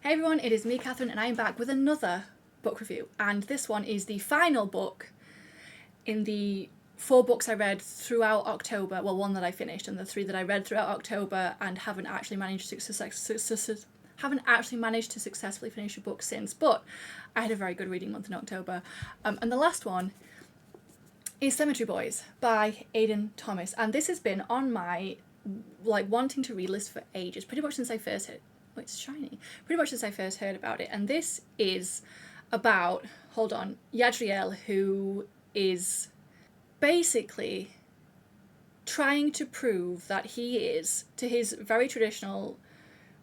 Hey everyone, it is me, Catherine, and I am back with another book review. And this one is the final book in the 4 books I read throughout October. Well, 1 that I finished, and the 3 that I read throughout October and haven't actually managed to successfully finish a book since. But I had a very good reading month in October. And the last one is Cemetery Boys by Aiden Thomas. And this has been on my wanting to read list for ages, pretty much since I first heard. Oh, it's shiny. Pretty much since I first heard about it. And this is about, Yadriel, who is basically trying to prove that he is, to his very traditional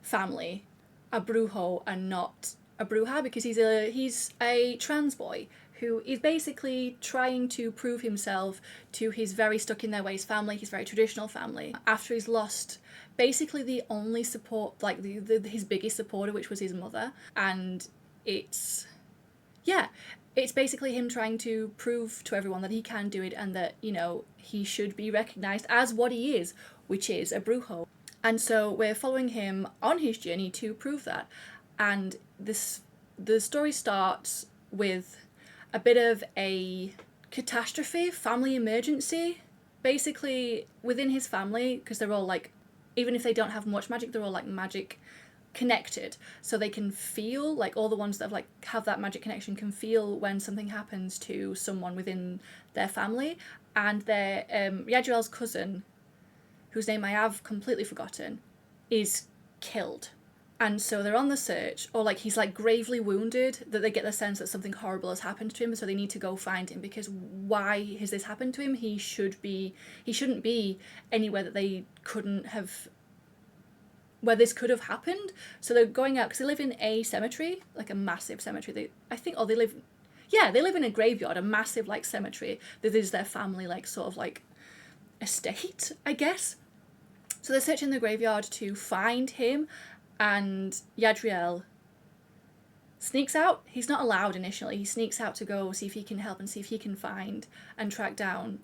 family, a brujo and not a bruja, because he's a trans boy who is basically trying to prove himself to his very stuck in their ways family, his very traditional family, after he's lost basically the only support, his biggest supporter, which was his mother. And it's basically him trying to prove to everyone that he can do it and that, he should be recognised as what he is, which is a brujo. And so we're following him on his journey to prove that. And the story starts with a bit of a catastrophe, family emergency, basically within his family, because they're all even if they don't have much magic, they're all magic connected, so they can feel, all the ones that have that magic connection can feel when something happens to someone within their family. And their Yadriel's cousin, whose name I have completely forgotten, is killed. And so they're on the search, or he's gravely wounded, that they get the sense that something horrible has happened to him, so they need to go find him, because why has this happened to him? He shouldn't be anywhere that they couldn't have, where this could have happened. So they're going out, because they live in a cemetery, a massive cemetery. They live in a graveyard, a massive cemetery that is their family estate, I guess. So they're searching the graveyard to find him. And Yadriel sneaks out. He's not allowed initially. He sneaks out to go see if he can help and see if he can find and track down.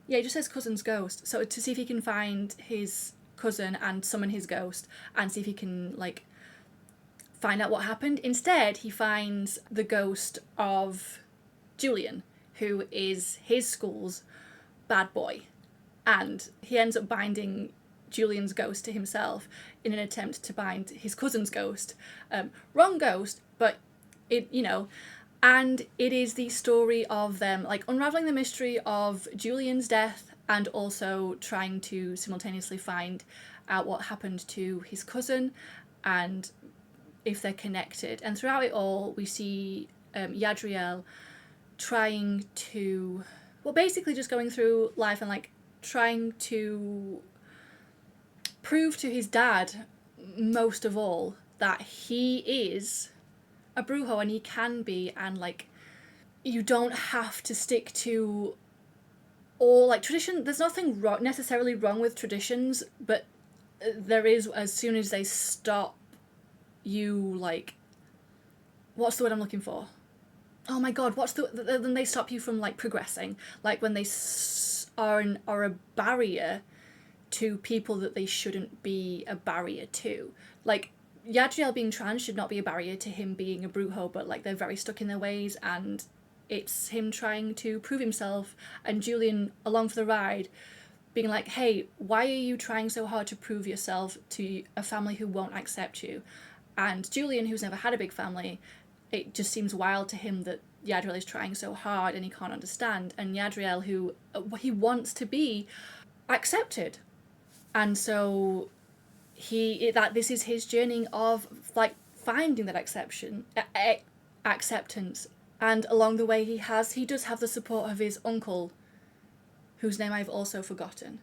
He just says cousin's ghost. So to see if he can find his cousin and summon his ghost and see if he can find out what happened. Instead, he finds the ghost of Julian, who is his school's bad boy, and he ends up binding Julian's ghost to himself in an attempt to bind his cousin's ghost. Wrong ghost, but and it is the story of them unraveling the mystery of Julian's death and also trying to simultaneously find out what happened to his cousin and if they're connected. And throughout it all, we see Yadriel trying to, basically just going through life and trying to prove to his dad, most of all, that he is a brujo and he can be, and you don't have to stick to all tradition. There's nothing necessarily wrong with traditions, but there is, as soon as they stop you, what's the word I'm looking for? Oh my god, then they stop you from progressing, when they are a barrier to people that they shouldn't be a barrier to. Yadriel being trans should not be a barrier to him being a brujo, but they're very stuck in their ways, and it's him trying to prove himself, and Julian along for the ride being hey, why are you trying so hard to prove yourself to a family who won't accept you? And Julian, who's never had a big family, it just seems wild to him that Yadriel is trying so hard and he can't understand. And Yadriel, who he wants to be accepted. And so this is his journey of finding that acceptance. And along the way he does have the support of his uncle, whose name I've also forgotten,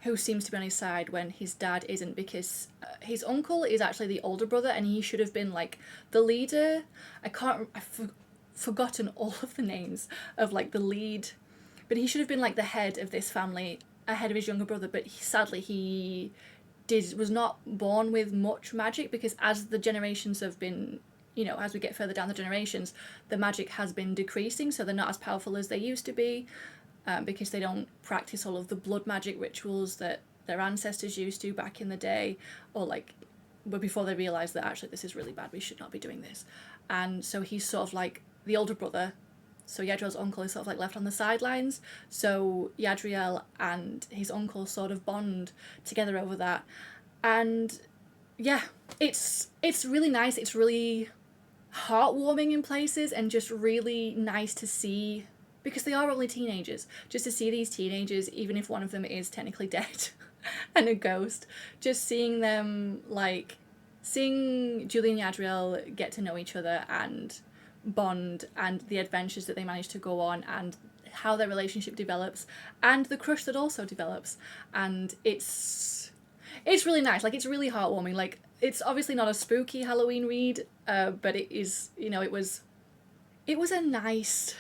who seems to be on his side when his dad isn't, because his uncle is actually the older brother and he should have been the leader. I've forgotten all of the names of the lead, but he should have been the head of this family, ahead of his younger brother. But sadly he was not born with much magic, because as the generations have been, as we get further down the generations, the magic has been decreasing, so they're not as powerful as they used to be, because they don't practice all of the blood magic rituals that their ancestors used to back in the day, or but before they realise that actually this is really bad, we should not be doing this. And so he's sort of like the older brother, so Yadriel's uncle is sort of like left on the sidelines, so Yadriel and his uncle sort of bond together over that. And yeah, it's really nice, it's really heartwarming in places, and just really nice to see, because they are only teenagers, just to see these teenagers, even if one of them is technically dead and a ghost, just seeing them, like, seeing Julie and Yadriel get to know each other and bond, and the adventures that they manage to go on, and how their relationship develops, and the crush that also develops. And it's really nice, like, it's really heartwarming. Like, it's obviously not a spooky Halloween read, but it is, you know, it was a nice,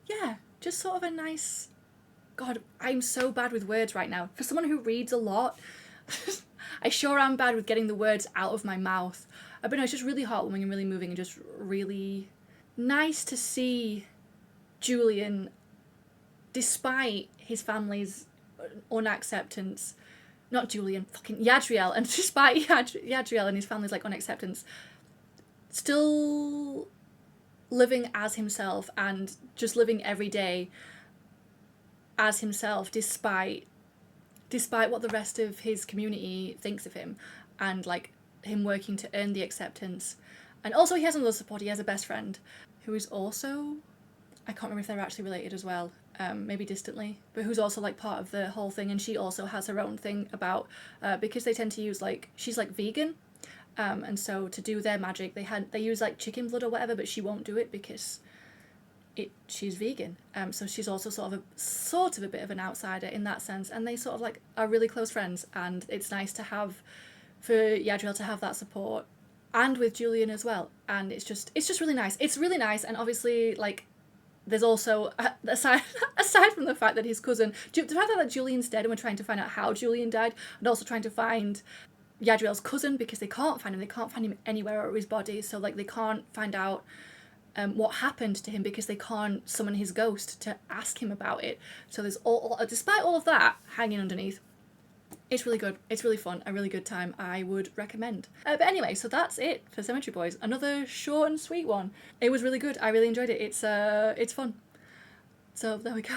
yeah, just sort of a nice, God, I'm so bad with words right now. For someone who reads a lot, I sure am bad with getting the words out of my mouth. But no, it's just really heartwarming and really moving, and just really nice to see Julian, despite his family's unacceptance, not Julian, fucking Yadriel, and despite Yadriel and his family's like unacceptance, still living as himself and just living every day as himself, despite what the rest of his community thinks of him, and like him working to earn the acceptance. And also he has another support, he has a best friend who is also, I can't remember if they're actually related as well, maybe distantly, but who's also like part of the whole thing, and she also has her own thing about, because they tend to use, like, she's like vegan, and so to do their magic they use like chicken blood or whatever, but she won't do it because she's vegan, so she's also sort of a bit of an outsider in that sense, and they sort of like are really close friends. And it's nice to have, for Yadriel to have that support, and with Julian as well. And it's just really nice. It's really nice. And obviously, like, there's also, aside from the fact that his cousin, the fact that Julian's dead and we're trying to find out how Julian died, and also trying to find Yadriel's cousin, because they can't find him anywhere, or his body, so like they can't find out what happened to him, because they can't summon his ghost to ask him about it. So there's despite all of that hanging underneath, it's really good, it's really fun, a really good time, I would recommend. But anyway, so that's it for Cemetery Boys. Another short and sweet one. It was really good, I really enjoyed it. It's fun. So there we go.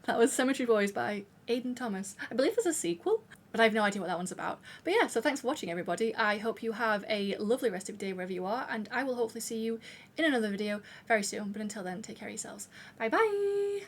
That was Cemetery Boys by Aiden Thomas. I believe there's a sequel, but I have no idea what that one's about. But yeah, so thanks for watching, everybody. I hope you have a lovely rest of your day wherever you are, and I will hopefully see you in another video very soon. But until then, take care of yourselves. Bye bye!